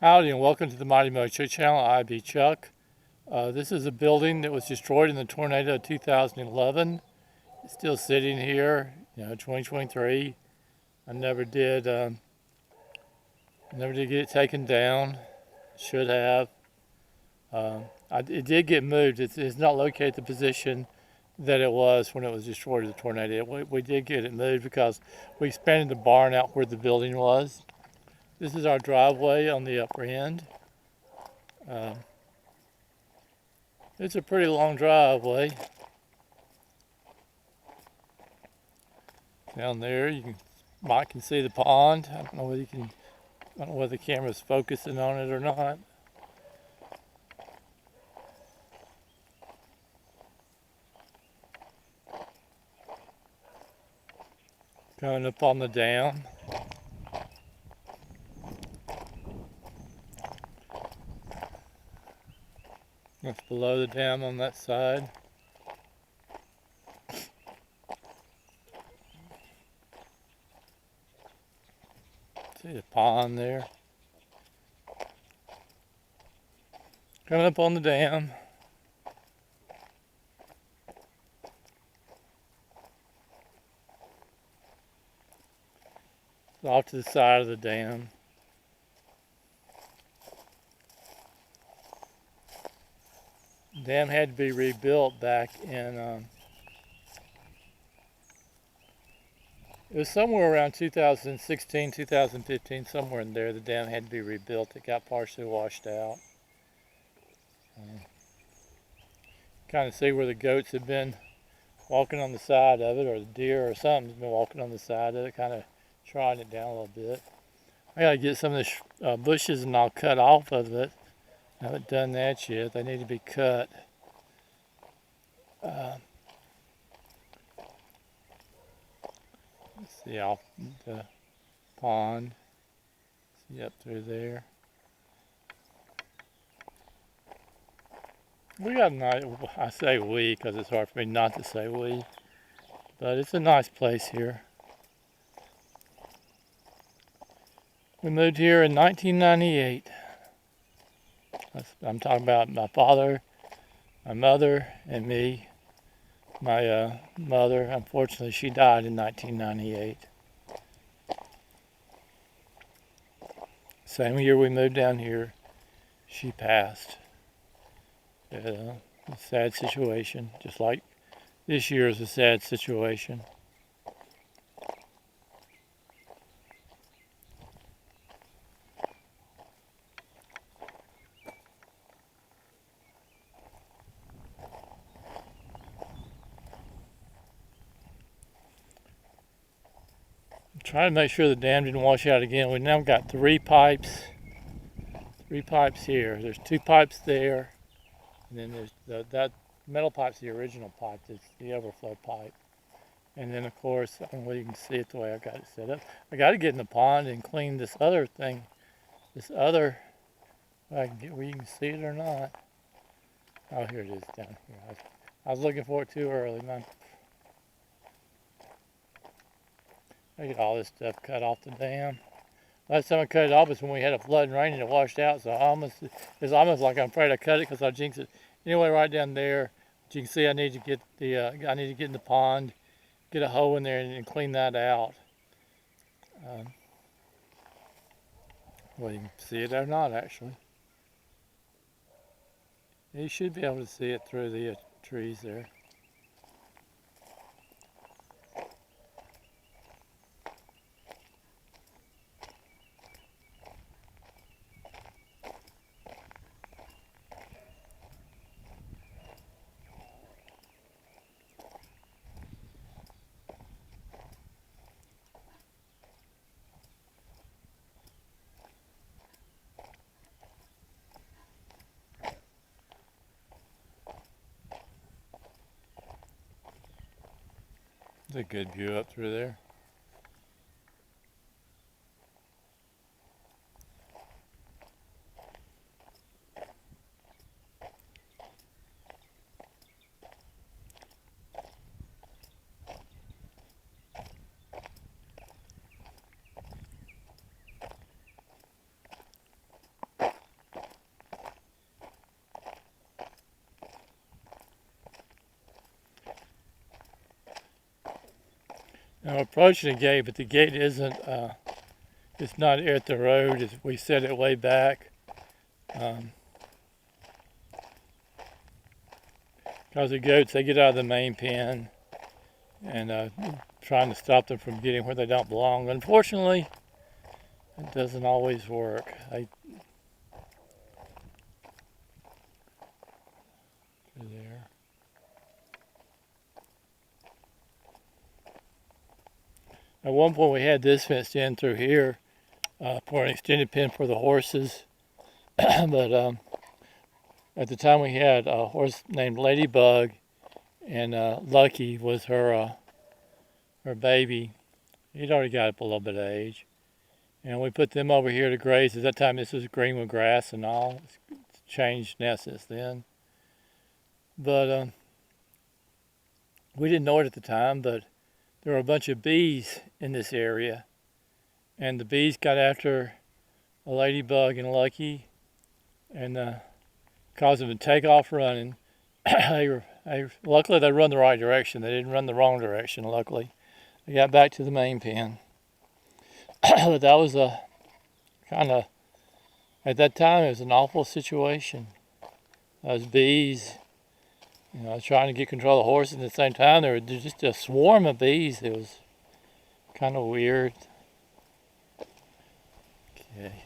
Howdy and welcome to the Mighty Mojo channel. I be Chuck. This is a building that was destroyed in the tornado of 2011. It's still sitting here, 2023. I never did get it taken down. Should have. It did get moved. It's not located at the position that it was when it was destroyed in the tornado. We did get it moved because we expanded the barn out where the building was. This is our driveway on the upper end. It's a pretty long driveway. Down there, Mike can see the pond. I don't know whether the camera's focusing on it or not. Coming up on the dam. That's below the dam on that side. See the pond there. Coming up on the dam. Off to the side of the dam. The dam had to be rebuilt back in, it was somewhere around 2016, 2015, somewhere in there. The dam had to be rebuilt. It got partially washed out. Kind of see where the goats have been walking on the side of it, or the deer or something's been walking on the side of it, kind of trying it down a little bit. I gotta get some of the bushes and I'll cut off of it. I haven't done that yet. They need to be cut. Let's see off the pond. See up through there. We got a nice, I say we because it's hard for me not to say we, but it's a nice place here. We moved here in 1998. I'm talking about my father, my mother, and me. My mother, unfortunately, she died in 1998. Same year we moved down here, she passed. A sad situation, just like this year is a sad situation. Trying to make sure the dam didn't wash out again. We've now got three pipes here. There's two pipes there, and then there's that metal pipe's the original pipe. It's the overflow pipe. And then of course, I don't know whether you can see it the way I got it set up. I got to get in the pond and clean this other thing. If I can get where you can see it or not. Oh, here it is down here. I was looking for it too early, man. I get all this stuff cut off the dam. Last time I cut it off was when we had a flood and rain and it washed out. So it's almost like I'm afraid I cut it because I jinxed it. Anyway, right down there, but you can see I need to get in the pond, get a hoe in there and clean that out. Well, you can see it or not actually. You should be able to see it through the trees there. It's a good view up through there. Now we're approaching the gate, but the gate isn't, it's not at the road. We set it way back. Because the goats, they get out of the main pen, and trying to stop them from getting where they don't belong. Unfortunately, it doesn't always work. There. At one point, we had this fenced in through here for an extended pen for the horses, but at the time we had a horse named Ladybug, and Lucky was her baby. He'd already got up a little bit of age. And we put them over here to graze. At that time, this was greenwood grass and all. It's changed now since then. But we didn't know it at the time, but there were a bunch of bees in this area. And the bees got after a Ladybug and Lucky and caused them to take off running. Luckily, they run the right direction. They didn't run the wrong direction, luckily. They got back to the main pen. But that was a kind of, at that time, it was an awful situation. Those bees, trying to get control of the horses. At the same time, there was just a swarm of bees. It was kind of weird. Okay,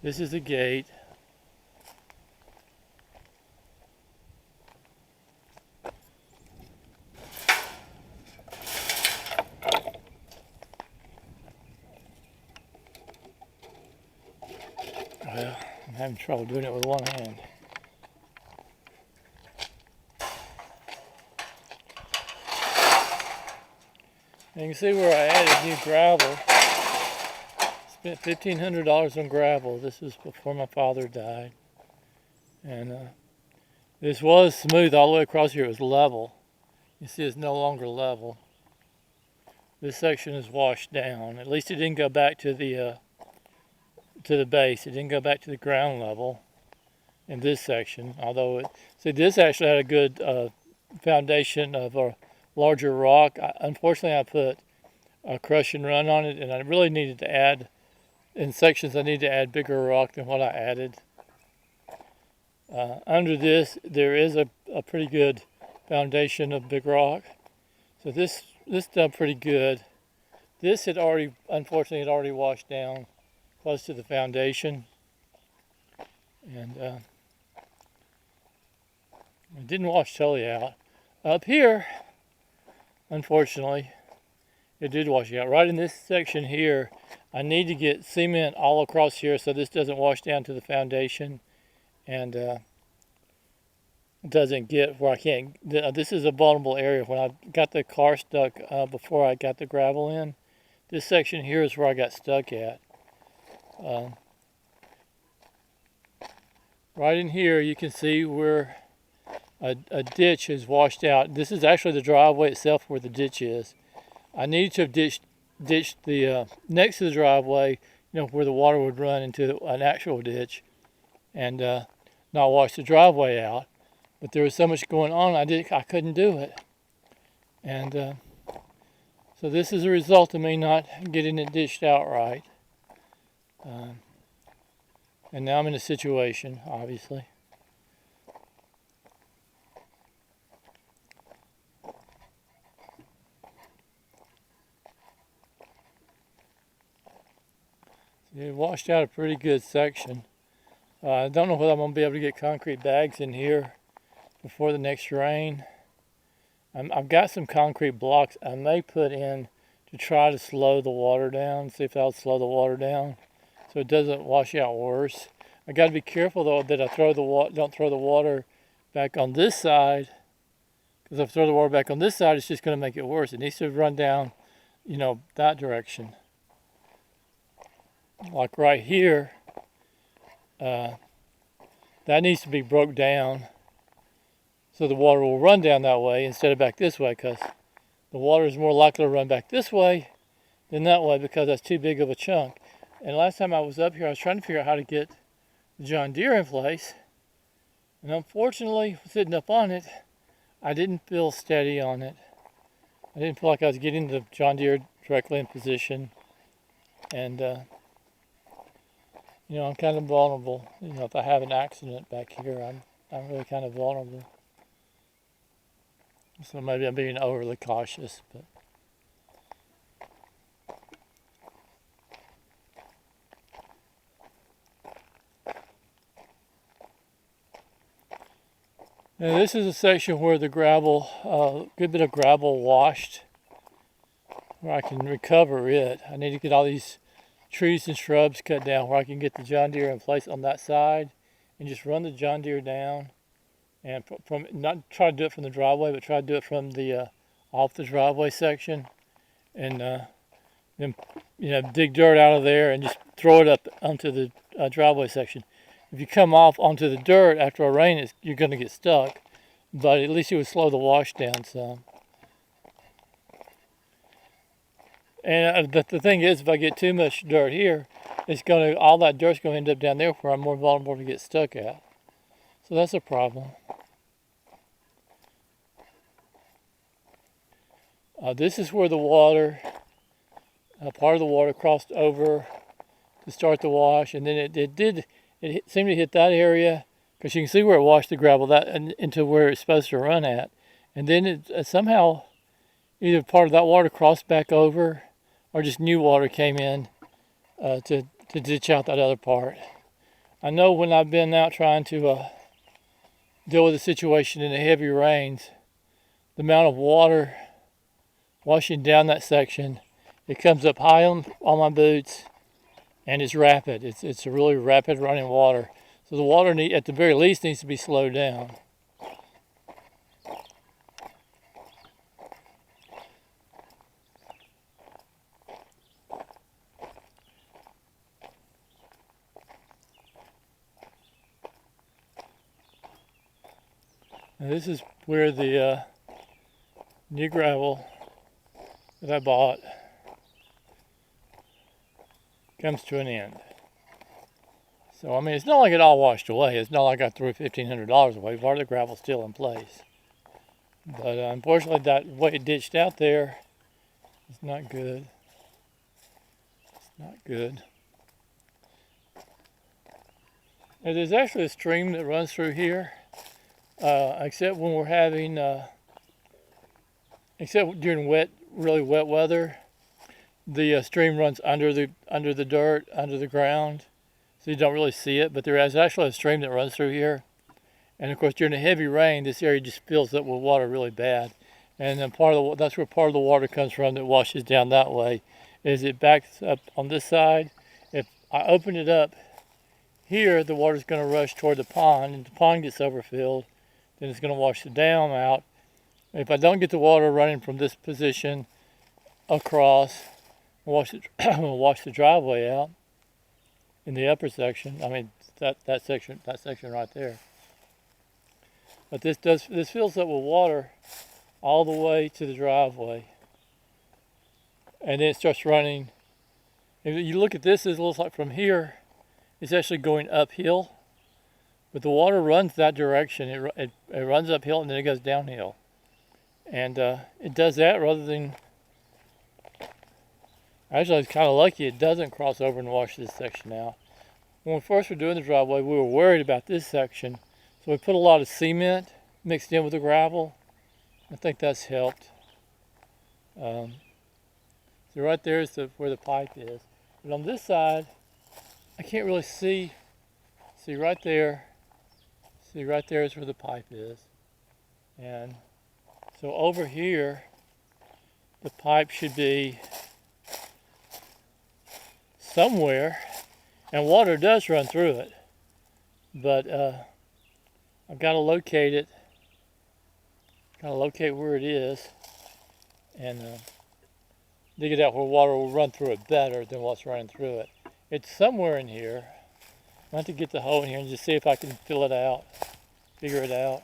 this is the gate. Well, I'm having trouble doing it with one hand. You can see where I added new gravel. Spent $1,500 on gravel. This is before my father died. And this was smooth all the way across here. It was level. You see it's no longer level. This section is washed down. At least it didn't go back to the base. It didn't go back to the ground level in this section. Although, this actually had a good foundation of a larger rock. Unfortunately, I put a crush and run on it, and I really needed to add, in sections, I need to add bigger rock than what I added. Under this, there is a pretty good foundation of big rock. So this done pretty good. This unfortunately had already washed down close to the foundation, and it didn't wash totally out. Up here, unfortunately, it did wash out. Right in this section here, I need to get cement all across here so this doesn't wash down to the foundation and doesn't get where I can't. This is a vulnerable area. When I got the car stuck before I got the gravel in, this section here is where I got stuck at. Right in here, you can see where a ditch is washed out. This is actually the driveway itself where the ditch is. I need to have ditched the next to the driveway, where the water would run into an actual ditch, and not wash the driveway out. But there was so much going on, I couldn't do it. And so this is a result of me not getting it ditched out right. And now I'm in a situation, obviously. It washed out a pretty good section. I don't know whether I'm going to be able to get concrete bags in here before the next rain. I've got some concrete blocks I may put in to try to slow the water down, see if that'll slow the water down so it doesn't wash out worse. I got to be careful though that I don't throw the water back on this side, because if I throw the water back on this side, it's just going to make it worse. It needs to run down, that direction. Like right here, that needs to be broke down so the water will run down that way instead of back this way, because the water is more likely to run back this way than that way because that's too big of a chunk. And last time I was up here, I was trying to figure out how to get the John Deere in place, and unfortunately, sitting up on it, I didn't feel steady on it. I didn't feel like I was getting the John Deere directly in position, and you know, I'm kind of vulnerable. You know, if I have an accident back here, I'm really kind of vulnerable. So maybe I'm being overly cautious, but. Now this is a section where the gravel, good bit of gravel washed, where I can recover it. I need to get all these trees and shrubs cut down where I can get the John Deere in place on that side and just run the John Deere down and from not try to do it from the driveway, but try to do it from the off the driveway section, and then you know, dig dirt out of there and just throw it up onto the driveway section. If you come off onto the dirt after a rain, you're going to get stuck, but at least it would slow the wash down some. And the thing is, if I get too much dirt here, all that dirt's going to end up down there where I'm more vulnerable to get stuck at. So that's a problem. This is where the water, part of the water crossed over to start the wash, and then it seemed to hit that area, because you can see where it washed the gravel into where it's supposed to run at, and then it somehow either part of that water crossed back over, or just new water came in to ditch out that other part. I know when I've been out trying to deal with the situation in the heavy rains, the amount of water washing down that section, it comes up high on my boots, and it's rapid. It's a really rapid running water. So the water, at the very least, needs to be slowed down. And this is where the new gravel that I bought comes to an end. So I mean, it's not like it all washed away. It's not like I threw $1,500 away. Part of the gravel's still in place. But unfortunately, that way it ditched out there is not good. It's not good. Now, there's actually a stream that runs through here. Except when we're having, except during really wet weather, the stream runs under the dirt, under the ground, so you don't really see it. But there is actually a stream that runs through here, and of course during a heavy rain, this area just fills up with water really bad, and then that's where part of the water comes from that washes down that way. Is it backs up on this side? If I open it up here, the water's going to rush toward the pond, and the pond gets overfilled. Then it's going to wash the dam out. If I don't get the water running from this position across, wash the driveway out in the upper section. I mean that section right there. But this fills up with water all the way to the driveway, and then it starts running. If you look at this, it looks like from here, it's actually going uphill. But the water runs that direction. It runs uphill and then it goes downhill. And it does that rather than... Actually, I was kind of lucky it doesn't cross over and wash this section out. When we first were doing the driveway, we were worried about this section. So we put a lot of cement mixed in with the gravel. I think that's helped. So right there is where the pipe is. But on this side, I can't really see. See right there. See, right there is where the pipe is. And so over here, the pipe should be somewhere, and water does run through it. But I've got to locate it. Got to locate where it is, and dig it out where water will run through it better than what's running through it. It's somewhere in here. I have to get the hole in here and just see if I can fill it out, figure it out.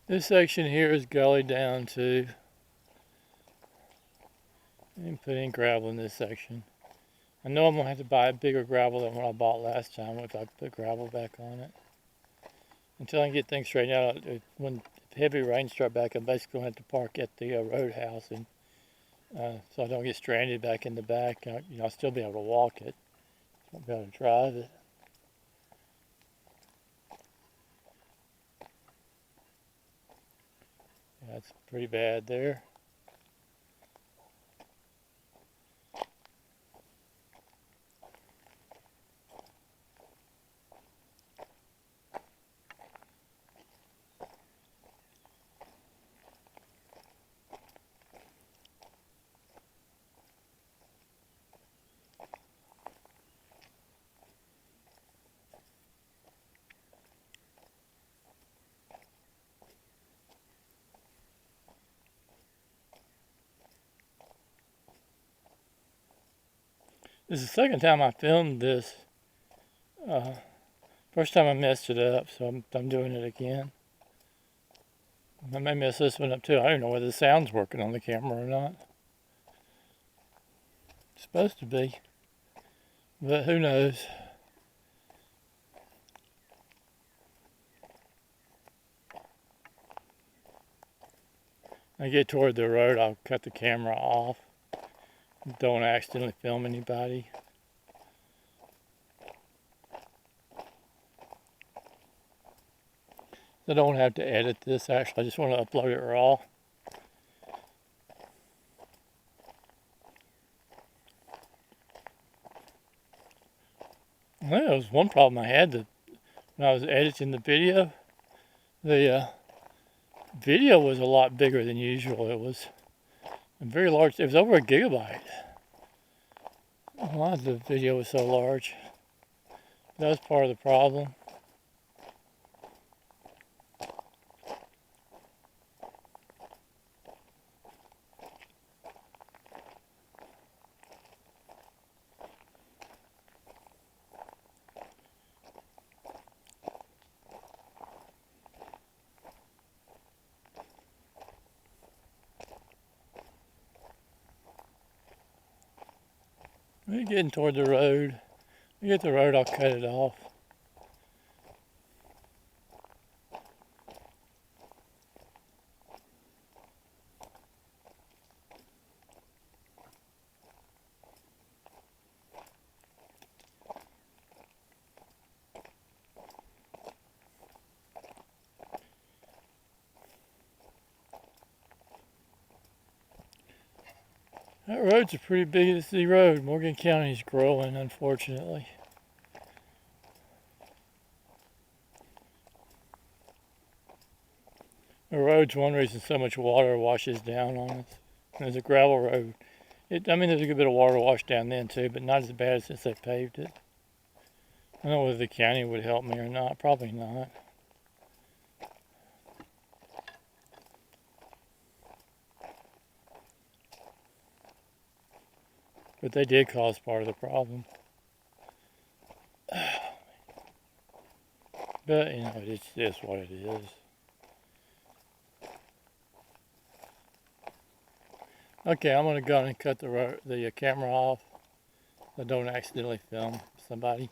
This section here is gullied down too. And put in gravel in this section. I know I'm going to have to buy a bigger gravel than what I bought last time if I put gravel back on it. Until I can get things straightened out, when heavy rains start back, I'm basically going to have to park at the roadhouse, and so I don't get stranded back in the back. I'll still be able to walk it. Won't be able to drive it. Yeah, that's pretty bad there. This is the second time I filmed this. First time I messed it up, so I'm doing it again. I may mess this one up too. I don't know whether the sound's working on the camera or not. It's supposed to be, but who knows. When I get toward the road, I'll cut the camera off. Don't accidentally film anybody. I don't have to edit this actually, I just want to upload it raw. Well, that was one problem I had when I was editing the video. The video was a lot bigger than usual. It was very large. It was over 1 gigabyte. Why the video was so large? That was part of the problem. We're getting toward the road. When we get the road, I'll cut it off. That road's a pretty busy road. Morgan County's growing, unfortunately. The road's one reason so much water washes down on us. There's a gravel road. There's a good bit of water washed down then too, but not as bad since they paved it. I don't know whether the county would help me or not. Probably not. But they did cause part of the problem. But, it's just what it is. Okay, I'm going to go and cut the camera off so I don't accidentally film somebody.